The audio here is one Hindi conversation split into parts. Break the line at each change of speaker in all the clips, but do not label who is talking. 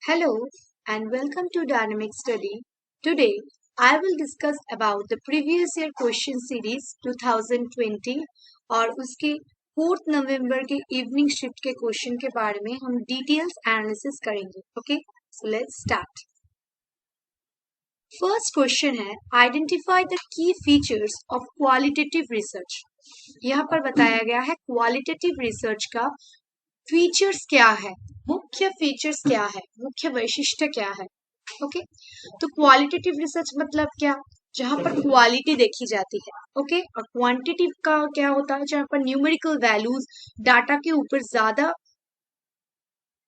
Hello and welcome to Dynamic Study. Today I will discuss about the previous year question series 2020 और उसके 4 नवंबर के इवनिंग शिफ्ट के क्वेश्चन के बारे में हम डिटेल्स एनालिसिस करेंगे. Okay, so let's start. First question है identify the key features of qualitative research. यहाँ पर बताया गया है क्वालिटेटिव रिसर्च का फीचर्स क्या है, मुख्य फीचर्स क्या है, मुख्य वैशिष्ट्य क्या है. ओके, तो क्वालिटेटिव रिसर्च मतलब क्या, जहां पर क्वालिटी देखी जाती है. ओके, और क्वांटिटी का क्या होता है, जहां पर न्यूमेरिकल वैल्यूज डाटा के ऊपर ज्यादा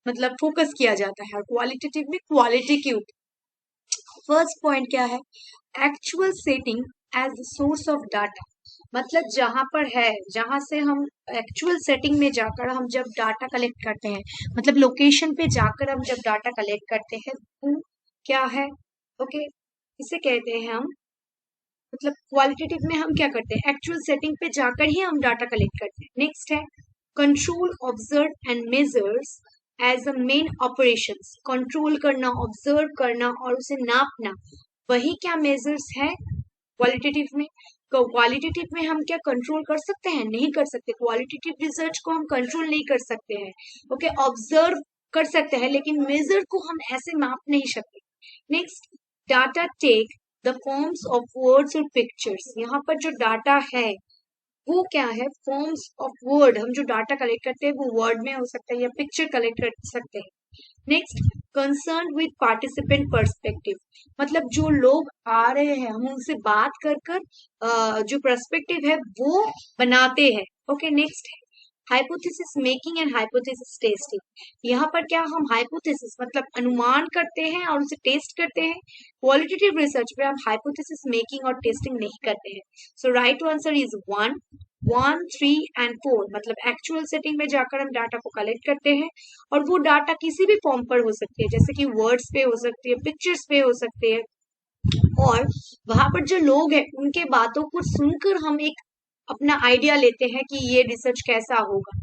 मतलब फोकस किया जाता है, और क्वालिटेटिव में क्वालिटी के ऊपर. फर्स्ट पॉइंट क्या है, actual setting as the source of data. मतलब जहां पर है, जहां से हम एक्चुअल सेटिंग में जाकर हम जब डाटा कलेक्ट करते हैं, मतलब लोकेशन पे जाकर हम जब डाटा कलेक्ट करते हैं, वो क्या है. ओके, इसे कहते हैं हम, मतलब क्वालिटेटिव में हम क्या करते हैं, एक्चुअल सेटिंग पे जाकर ही हम डाटा कलेक्ट करते हैं. नेक्स्ट है control, observe and measures as a main operations. Control करना, ऑब्जर्व करना और उसे नापना, वही क्या मेजर्स है क्वालिटेटिव में. क्वालिटेटिव में हम क्या कंट्रोल कर सकते हैं, नहीं कर सकते. क्वालिटेटिव रिसर्च को हम कंट्रोल नहीं कर सकते हैं. ओके, ऑब्जर्व कर सकते हैं लेकिन मेजर को हम ऐसे माप नहीं सकते. Next, data take the forms of words और पिक्चर्स. यहाँ पर जो डाटा है वो क्या है, फॉर्म्स ऑफ वर्ड. हम जो डाटा कलेक्ट करते हैं वो वर्ड में हो सकता है या पिक्चर कलेक्ट कर सकते हैं. Next, concern with participant perspective. मतलब जो लोग आ रहे हैं हम उनसे बात कर कर जो पर्सपेक्टिव है वो बनाते हैं. ओके, नेक्स्ट है hypothesis making and hypothesis testing. यहाँ पर क्या हम हाइपोथेसिस मतलब अनुमान करते हैं और उसे टेस्ट करते हैं. क्वालिटेटिव रिसर्च में हम हाइपोथेसिस मेकिंग और टेस्टिंग नहीं करते हैं. सो राइट आंसर इज 1, 1, 3 एंड 4. मतलब एक्चुअल सेटिंग में जाकर हम डाटा को कलेक्ट करते हैं और वो डाटा किसी भी फॉर्म पर हो सकती है, जैसे कि वर्ड्स पे हो सकती है, पिक्चर्स पे हो सकते हैं, और वहां पर जो लोग हैं उनके बातों को सुनकर हम एक अपना आइडिया लेते हैं कि ये रिसर्च कैसा होगा.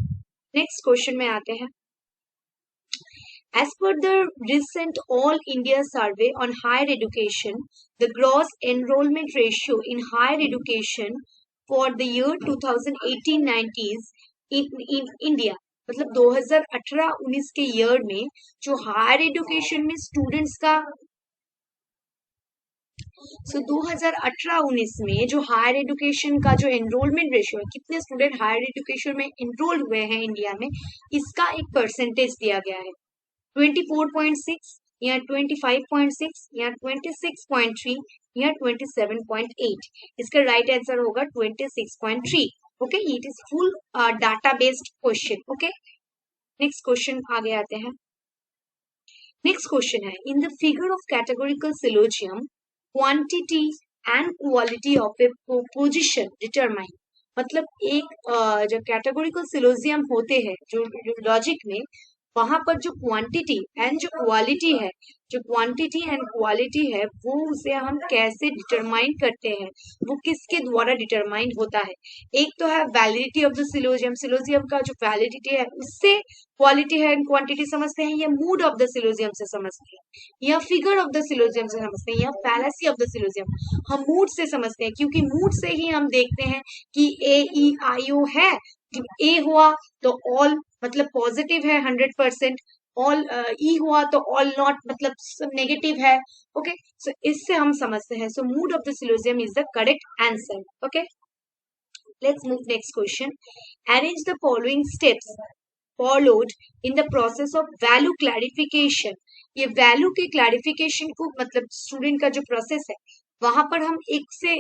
नेक्स्ट क्वेश्चन में आते हैं. As per the recent All India Survey on Higher Education, the gross enrollment ratio in higher education for the year 2018-19 in India, मतलब 2018-19 के ईयर में जो हायर एजुकेशन में स्टूडेंट्स का 2018-19 में जो हायर एजुकेशन का जो एनरोलमेंट रेशियो है, कितने स्टूडेंट हायर एजुकेशन में एनरोल हुए हैं इंडिया में, इसका एक परसेंटेज दिया गया है. 24.6 या 25.6 या 26.3 या 27.8. इसका राइट आंसर होगा 26.3. Okay, it is full data based question. Okay, next question आगे आते हैं. नेक्स्ट क्वेश्चन है in the figure of categorical syllogism quantity and quality of a position determine. मतलब एक जो कैटेगोरिकल सिलोजियम होते हैं जो लॉजिक में, वहां पर जो क्वांटिटी एंड जो क्वालिटी है, जो क्वांटिटी एंड क्वालिटी है वो उसे हम कैसे डिटरमाइन करते हैं, वो किसके द्वारा डिटरमाइन होता है. एक तो है वैलिडिटी ऑफ द सिलोजियम. सिलोजियम का जो वैलिडिटी है उससे क्वालिटी है एंड क्वांटिटी समझते हैं, या मूड ऑफ द सिलोजियम से समझते हैं, या फिगर ऑफ द सिलोजियम से समझते हैं, या फैलेसी ऑफ द सिलोजियम. हम मूड से समझते हैं क्योंकि मूड से ही हम देखते हैं कि AEIO है. ए हुआ तो ऑल मतलब पॉजिटिव है 100%, ऑल ई हुआ तो ऑल नॉट मतलब सब नेगेटिव है. ओके, सो इससे हम समझते हैं. So mood of the syllogism is the correct answer. Okay, let's move next question. Arrange the following steps followed in the process of value clarification. ये वैल्यू के क्लैरिफिकेशन को मतलब स्टूडेंट का जो प्रोसेस है वहां पर हम एक से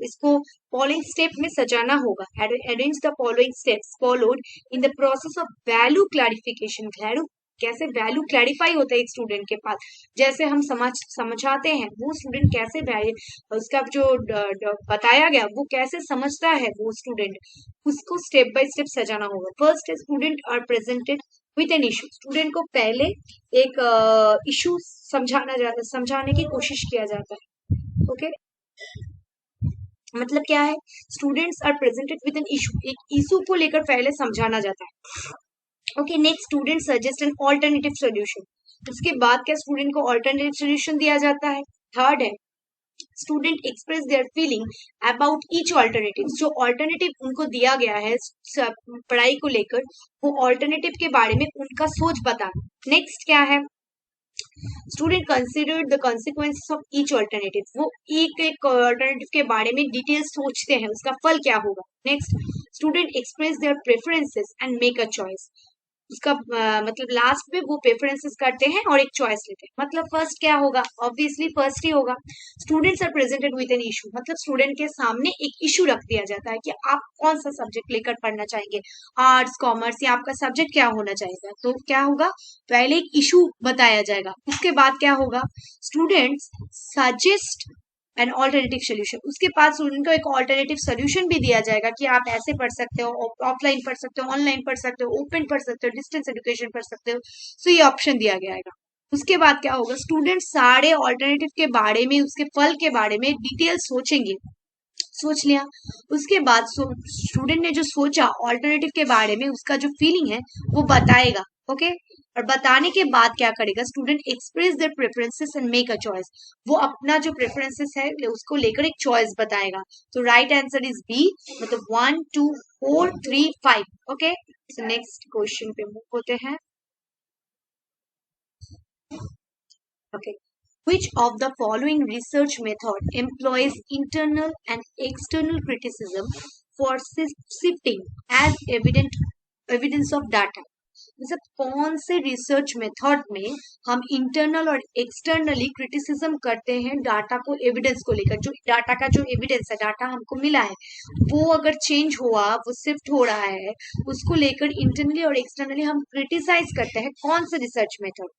इसको फॉलोइंग स्टेप में सजाना होगा. Arrange the following steps followed in the process of value clarification. Value कैसे वैल्यू क्लैरिफाई होता है एक स्टूडेंट के पास, जैसे हम समझाते हैं वो स्टूडेंट कैसे उसका जो बताया गया वो कैसे समझता है वो स्टूडेंट, उसको स्टेप बाय स्टेप सजाना होगा. First student are presented with an issue. Student को पहले एक इशू समझाने की कोशिश किया जाता है. ओके, मतलब क्या है, students are presented with an issue. एक इशू को लेकर पहले समझाना जाता है. Okay, next student suggest an alternative solution. उसके बाद क्या स्टूडेंट को ऑल्टरनेटिव सोल्यूशन दिया जाता है। थर्ड है student express their feeling about each alternative. जो ऑल्टरनेटिव उनको दिया गया है पढ़ाई को लेकर, वो ऑल्टरनेटिव के बारे में उनका सोच बताना। नेक्स्ट क्या है, student consider the consequences of each alternative. वो एक एक ऑल्टरनेटिव के बारे में डिटेल सोचते हैं, उसका फल क्या होगा। Next student express their preferences and make a choice. उसका मतलब लास्ट में वो प्रेफरेंसेस करते हैं और एक चॉइस लेते हैं। मतलब फर्स्ट क्या होगा, ऑब्वियसली फर्स्ट ही होगा। Students are presented with an issue, मतलब स्टूडेंट के सामने एक इशू रख दिया जाता है कि आप कौन सा सब्जेक्ट लेकर पढ़ना चाहेंगे, आर्ट्स कॉमर्स, या आपका सब्जेक्ट क्या होना चाहेगा। तो क्या होगा, पहले एक इशू बताया जाएगा, उसके बाद क्या होगा, students suggest an alternative solution. उसके पास स्टूडेंट को एक ऑल्टरनेटिव सोल्यूशन भी दिया जाएगा कि आप ऐसे पढ़ सकते हो, ऑफलाइन पढ़ सकते हो, ऑनलाइन पढ़ सकते हो, ओपन पढ़ सकते हो, डिस्टेंस एजुकेशन पढ़ सकते हो। सो ये ऑप्शन दिया गया है। उसके बाद क्या होगा, स्टूडेंट सारे ऑल्टरनेटिव के बारे में, उसके फल के बारे में डिटेल सोचेंगे। सोच लिया, उसके बाद स्टूडेंट ने जो सोचा ऑल्टरनेटिव के बारे में, उसका जो फीलिंग है वो बताएगा। ओके, और बताने के बाद क्या करेगा, student express their preferences and make a choice. वो अपना जो प्रेफरेंसेस है उसको लेकर एक चॉइस बताएगा। तो राइट आंसर इज बी, मतलब 1 2 4 3 5। ओके, सो नेक्स्ट क्वेश्चन पे मूव होते हैं। Okay, which of the following research method employs internal and external criticism for sifting as evidence of data? मतलब कौन से रिसर्च मेथड में हम इंटरनल और एक्सटर्नली क्रिटिसिज्म करते हैं डाटा को, एविडेंस को लेकर। जो डाटा का जो एविडेंस है, डाटा हमको मिला है, वो अगर चेंज हुआ, वो शिफ्ट हो रहा है, उसको लेकर इंटरनली और एक्सटर्नली हम क्रिटिसाइज करते हैं। कौन से रिसर्च मेथड?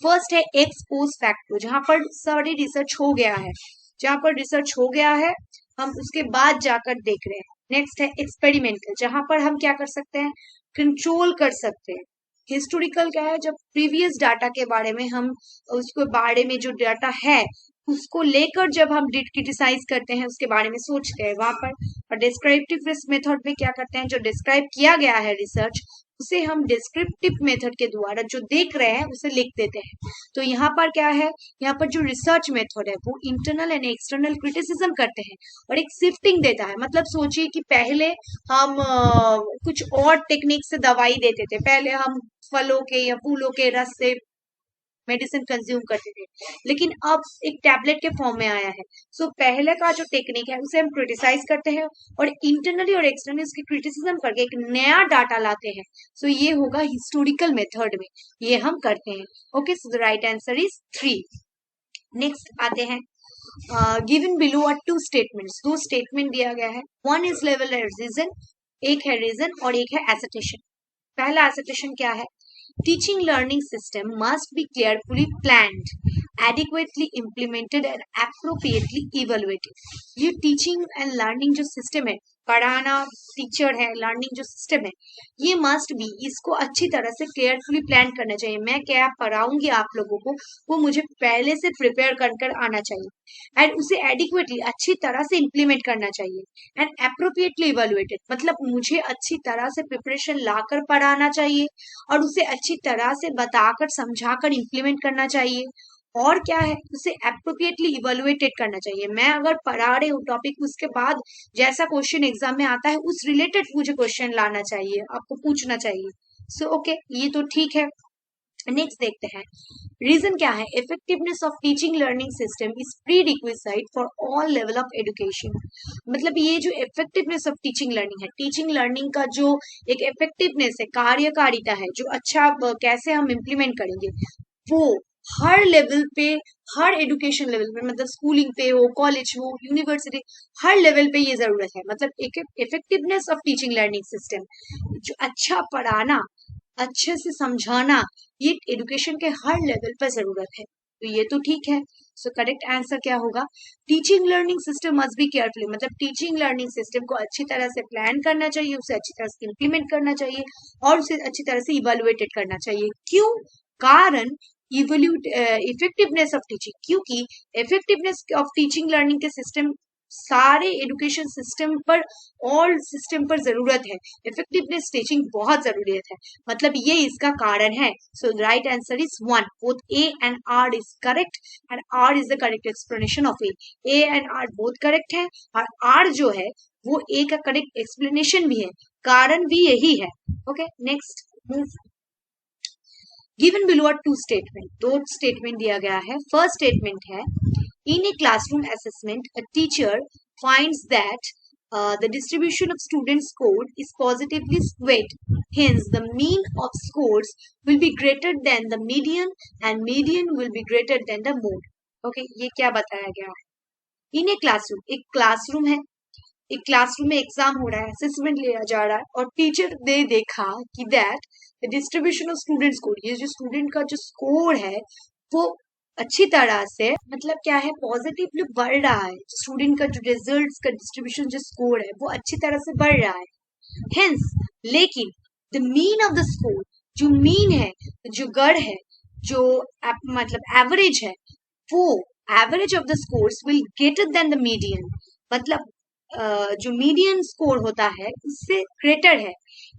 फर्स्ट है एक्स पोस्ट फैक्टो, जहां पर सारी रिसर्च हो गया है, जहां पर रिसर्च हो गया है हम उसके बाद जाकर देख रहे हैं। नेक्स्ट है एक्सपेरिमेंटल, जहां पर हम क्या कर सकते हैं, कंट्रोल कर सकते हैं। हिस्टोरिकल क्या है, जब प्रीवियस डाटा के बारे में हम, उसके बारे में जो डाटा है उसको लेकर जब हम क्रिटिसाइज करते हैं, उसके बारे में सोचते हैं वहां पर। और डिस्क्रिप्टिव मेथड में क्या करते हैं, जो डिस्क्राइब किया गया है रिसर्च, उसे हम डिस्क्रिप्टिव मेथड के द्वारा जो देख रहे हैं उसे लिख देते हैं। तो यहाँ पर क्या है, यहाँ पर जो रिसर्च मेथड है वो इंटरनल एंड एक्सटर्नल क्रिटिसिज्म करते हैं और एक शिफ्टिंग देता है। मतलब सोचिए कि पहले हम कुछ और टेक्निक से दवाई देते थे, पहले हम फलों के या फूलों के रस से मेडिसिन कंज्यूम करते थे, लेकिन अब एक टैबलेट के फॉर्म में आया है। सो पहले का जो टेक्निक है उसे हम क्रिटिसाइज करते हैं और इंटरनली और एक्सटर्नली उसकी क्रिटिसिज्म करके एक नया डाटा लाते हैं। सो ये होगा हिस्टोरिकल मेथड में, ये हम करते हैं। Okay, so the right answer is 3। Next आते हैं, given below are 2 statements. 2 statement दिया गया है, वन इज लेवल रीजन, एक है रीजन और एक है एसेटेशन। पहला एसेटेशन क्या है, teaching learning system must be carefully planned, adequately implemented and appropriately evaluated। ये टीचिंग एंड लर्निंग जो सिस्टम है, पढ़ाना टीचर है, लर्निंग जो सिस्टम है, ये मस्ट बी, इसको अच्छी तरह से केयरफुली प्लान करना चाहिए। मैं क्या पढ़ाऊंगी आप लोगों को, वो मुझे पहले से प्रिपेयर कर आना चाहिए एंड उसे एडिक्वेटली अच्छी तरह से इम्प्लीमेंट करना चाहिए एंड अप्रोप्रिएटली इवेल्युएटेड, मतलब मुझे अच्छी तरह से प्रिपरेशन लाकर पढ़ाना चाहिए और उसे अच्छी तरह से बताकर समझाकर इम्प्लीमेंट करना चाहिए। और क्या है, उसे अप्रोप्रिएटली इवेल्युएटेड करना चाहिए। मैं अगर पढ़ा रही हूँ टॉपिक, उसके बाद जैसा क्वेश्चन एग्जाम में आता है उस रिलेटेड मुझे क्वेश्चन लाना चाहिए, आपको पूछना चाहिए। सो ओके, ये तो ठीक है। नेक्स्ट देखते हैं, रीजन क्या है, effectiveness of teaching learning system is pre requisite for all level of education. मतलब ये जो इफेक्टिवनेस ऑफ टीचिंग लर्निंग है, टीचिंग लर्निंग का जो एक इफेक्टिवनेस है, कार्यकारिता है, जो अच्छा कैसे हम इम्प्लीमेंट करेंगे, वो हर लेवल पे, हर एजुकेशन लेवल पे, मतलब स्कूलिंग पे हो, कॉलेज हो, यूनिवर्सिटी, हर लेवल पे ये जरूरत है। मतलब एक effectiveness of teaching learning system, जो अच्छा पढ़ाना, अच्छे से समझाना, ये एजुकेशन के हर लेवल पर जरूरत है। तो ये तो ठीक है। सो करेक्ट आंसर क्या होगा, teaching learning system must be carefully, मतलब टीचिंग लर्निंग सिस्टम को अच्छी तरह से प्लान करना चाहिए, उसे अच्छी तरह से इम्प्लीमेंट करना चाहिए और उसे अच्छी तरह से इवेल्युएटेड करना चाहिए। क्यों? कारण इवेल्यूट इफेक्टिवनेस ऑफ टीचिंग, क्योंकि इफेक्टिवनेस ऑफ टीचिंग लर्निंग के सिस्टम सारे एजुकेशन सिस्टम पर, ऑल सिस्टम पर जरूरत है। इफेक्टिवनेस टीचिंग बहुत जरूरत है, मतलब ये इसका कारण है। So right answer is 1, both A and R is correct and R is the correct explanation of A. A and R both correct है और आर जो है वो ए का करेक्ट एक्सप्लेनेशन भी है, कारण भी यही है। Okay, next move. Given below are 2 statement, 2 statement दिया गया है। फर्स्ट स्टेटमेंट है, in a classroom assessment a teacher finds that the distribution of student score is positively skewed. Hence, the mean of scores will be greater than the median and median will be greater than the mode. Okay, ये क्या बताया गया है? In a classroom, एक क्लासरूम है, एक क्लासरूम में एग्जाम हो रहा है, असेसमेंट लिया जा रहा है और टीचर ने देखा कि that the distribution of student score, ये जो स्टूडेंट का जो स्कोर है वो अच्छी तरह से, मतलब क्या है, पॉजिटिवली बढ़ रहा है। स्टूडेंट का जो रिजल्ट्स का डिस्ट्रीब्यूशन जो स्कोर है वो अच्छी तरह से बढ़ रहा है। हेंस, लेकिन the mean of the score, जो मीन है, जो गढ़ है, जो मतलब एवरेज है, वो average of the scores will greater than the median, मतलब जो मीडियन स्कोर होता है उससे ग्रेटर है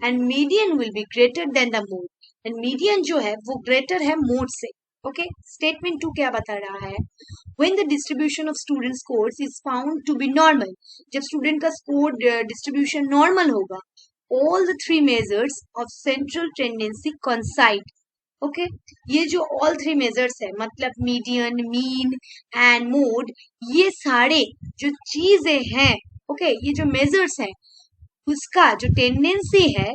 and median will be greater than the mode, and median जो है वो ग्रेटर है मोड से। ओके, स्टेटमेंट 2 क्या बता रहा है? When the distribution of student scores is found to be normal, जब स्टूडेंट का स्कोर डिस्ट्रीब्यूशन नॉर्मल होगा, all the 3 measures of central tendency coincide. Okay, ये जो ऑल 3 मेजर्स है, मतलब मीडियन, मीन एंड मोड, ये सारे जो चीजें हैं, ओके, ये जो मेजर्स हैं उसका जो टेंडेंसी है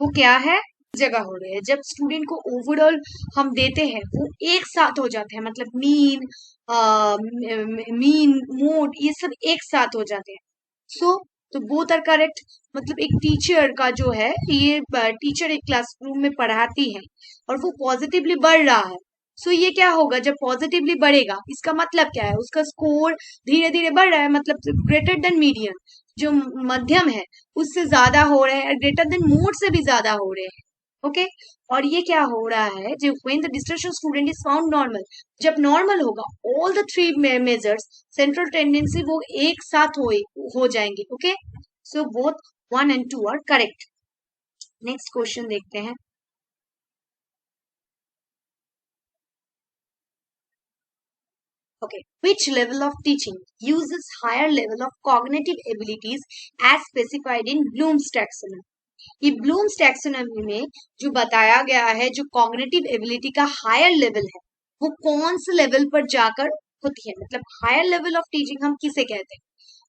वो क्या है, जगह हो रही है। जब स्टूडेंट को ओवरऑल हम देते हैं वो एक साथ हो जाते हैं, मतलब मीन, मीन, मोड, ये सब एक साथ हो जाते हैं। सो तो बोथ आर करेक्ट, मतलब एक टीचर का जो है, ये टीचर एक क्लासरूम में पढ़ाती है और वो पॉजिटिवली बढ़ रहा है। सो ये क्या होगा, जब पॉजिटिवली बढ़ेगा इसका मतलब क्या है, उसका स्कोर धीरे धीरे बढ़ रहा है, मतलब ग्रेटर देन मीडियन, जो मध्यम है उससे ज्यादा हो रहे हैं, ग्रेटर देन मोड से भी ज्यादा हो रहे हैं। ओके, और ये क्या हो रहा है, जो when the distribution student is found normal, जब नॉर्मल होगा all the 3 measures central tendency वो एक साथ हो जाएंगे। Okay, so both 1 and 2 are correct. Next question देखते हैं। Okay, which level of teaching uses higher level of cognitive abilities as specified in Bloom's taxonomy? ये ब्लूम्स टैक्सोनॉमी में जो बताया गया है, जो कॉग्निटिव एबिलिटी का हायर लेवल है वो कौन से लेवल पर जाकर होती है, मतलब हायर लेवल ऑफ टीचिंग हम किसे कहते हैं?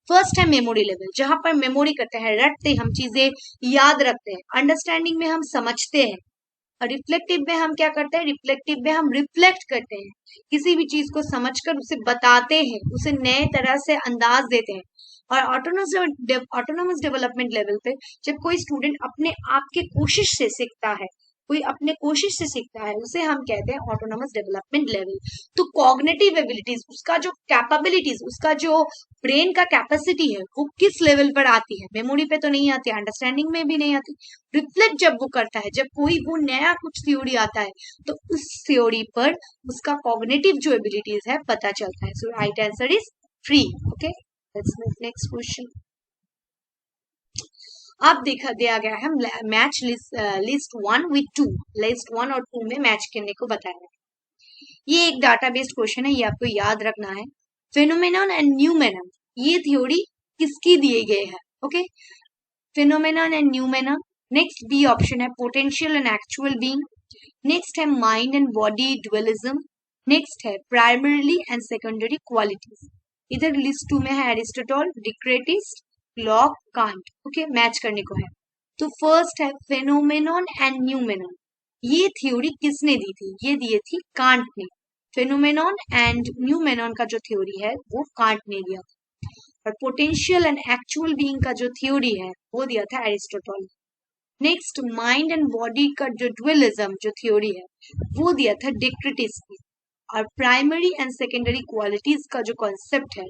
फर्स्ट है मेमोरी लेवल, जहां पर मेमोरी करते हैं, रटते, हम चीजें याद रखते हैं। अंडरस्टैंडिंग में हम समझते हैं, और रिफ्लेक्टिव में हम क्या करते हैं, रिफ्लेक्टिव में हम रिफ्लेक्ट करते हैं, किसी भी चीज को समझकर उसे बताते हैं, उसे नए तरह से अंदाज देते हैं। और ऑटोनोमस डेवलपमेंट लेवल पे जब कोई स्टूडेंट अपने आप के कोशिश से सीखता है, कोई अपने कोशिश से सीखता है, उसे हम कहते हैं ऑटोनोमस डेवलपमेंट लेवल। तो कॉग्निटिव एबिलिटीज, उसका जो कैपेबिलिटीज, उसका जो ब्रेन का कैपेसिटी है वो किस लेवल पर आती है? मेमोरी पे तो नहीं आती, अंडरस्टैंडिंग में भी नहीं आती। रिफ्लेक्ट जब वो करता है, जब कोई वो नया कुछ थ्योरी आता है तो उस थ्योरी पर उसका कॉग्निटिव जो एबिलिटीज है पता चलता है। So right answer is 3। Okay, let's move next question. अब देखा दिया गया है मैच लिस्ट 1 with 2, लिस्ट 1 और 2 में मैच करने को बताया है। ये एक डाटा बेस्ड क्वेश्चन है, ये आपको याद रखना है। फिनोमेनन एंड न्यूमेनन, ये थ्योरी किसकी दिए गए है? Okay, phenomenon and noumenon. Next B option है potential and actual being. Next है mind and body dualism. Next है प्राइमरीली एंड सेकेंडरी क्वालिटीज। इधर लिस्ट 2 में है Aristotle, Descartes, Locke, Kant. Okay, match करने को है। तो फर्स्ट है फेनोमेनन एंड न्यूमेनन, ये थ्योरी किसने दी थी? ये दिए थी कांट ने। फेनोमेनन एंड न्यूमेनन का जो थ्योरी है वो कांट ने दिया था। और पोटेंशियल एंड एक्चुअल बीइंग का जो थ्योरी है वो दिया था Aristotle. Next mind and body का जो डुअलिज्म जो थ्योरी है वो दिया था डिक्रेटिस ने। और प्राइमरी एंड सेकेंडरी क्वालिटीज का जो कॉन्सेप्ट है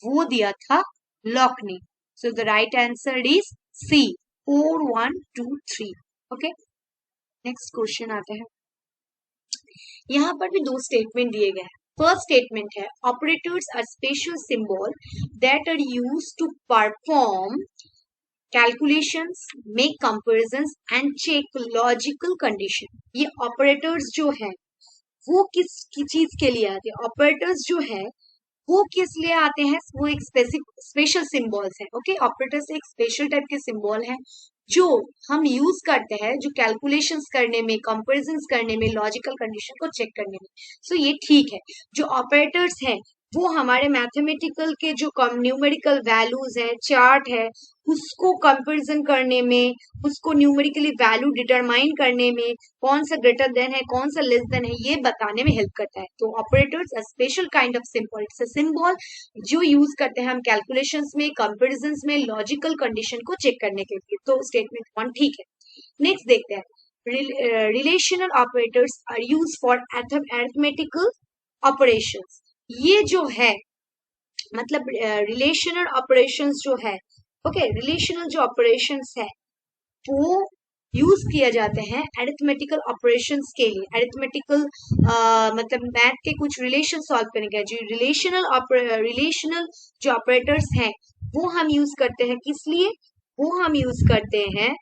वो दिया था लॉक ने। So the right answer is C, 4 1 2 3। Okay, next question आते हैं। यहाँ पर भी 2 स्टेटमेंट दिए गए हैं। फर्स्ट स्टेटमेंट है operators are special symbol that are used to perform calculations, make comparisons and check logical condition. ये ऑपरेटर्स जो है वो किस की चीज के लिए आते हैं? ऑपरेटर्स जो है वो किस लिए आते हैं? वो एक स्पेशल सिंबल्स है। ओके, ऑपरेटर्स एक स्पेशल टाइप के सिंबल है जो हम यूज करते हैं जो कैलकुलेशंस करने में, कंपैरिजंस करने में, लॉजिकल कंडीशन को चेक करने में। सो ये ठीक है। जो ऑपरेटर्स हैं वो हमारे मैथमेटिकल के जो न्यूमेरिकल वैल्यूज है, चार्ट है, उसको कंपैरिजन करने में, उसको न्यूमेरिकली वैल्यू डिटरमाइन करने में, कौन सा ग्रेटर देन है, कौन सा लेस देन है, ये बताने में हेल्प करता है। तो operators a special kind of symbol, it's a symbol जो यूज करते हैं हम कैलकुलेशंस में, कंपैरिजंस में, लॉजिकल कंडीशन को चेक करने के लिए। तो स्टेटमेंट 1 ठीक है। नेक्स्ट देखते हैं, relational operators are use for arithmetical operations. ये जो है मतलब रिलेशनल ऑपरेशंस जो है, ओके, रिलेशनल जो ऑपरेशंस है वो यूज किया जाते हैं अरिथमेटिकल ऑपरेशंस के लिए। अरिथमेटिकल मतलब मैथ के कुछ रिलेशन सॉल्व करने के जो रिलेशनल जो ऑपरेटर्स हैं वो हम यूज करते हैं। किस लिए वो हम यूज करते हैं?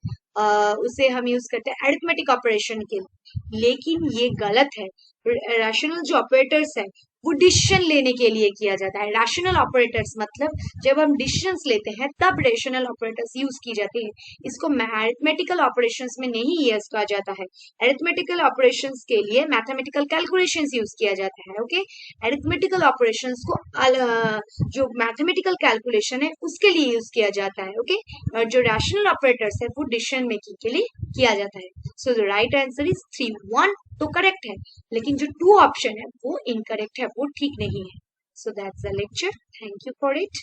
उसे हम यूज करते हैं अरिथमेटिक ऑपरेशन के लिए। लेकिन ये गलत है। रैशनल जो ऑपरेटर्स है वो डिसीजन लेने के लिए किया जाता है। रैशनल ऑपरेटर्स मतलब जब हम डिसीजंस लेते हैं तब रैशनल ऑपरेटर्स यूज की जाती है। इसको अरिथमेटिकल ऑपरेशंस में नहीं यूज किया जाता है। अरिथमेटिकल ऑपरेशंस के लिए मैथमेटिकल कैलकुलेशंस यूज किया जाता है। ओके, अरिथमेटिकल ऑपरेशंस को जो मैथमेटिकल कैलकुलेशन है उसके लिए यूज किया जाता है। ओके, और जो रैशनल ऑपरेटर्स है वो डिसीजन मेकिंग के लिए किया जाता है। सो द राइट आंसर इज 3 1 तो करेक्ट है, लेकिन जो 2 ऑप्शन है वो इनकरेक्ट है, वो ठीक नहीं है। So that's the lecture. Thank you for it.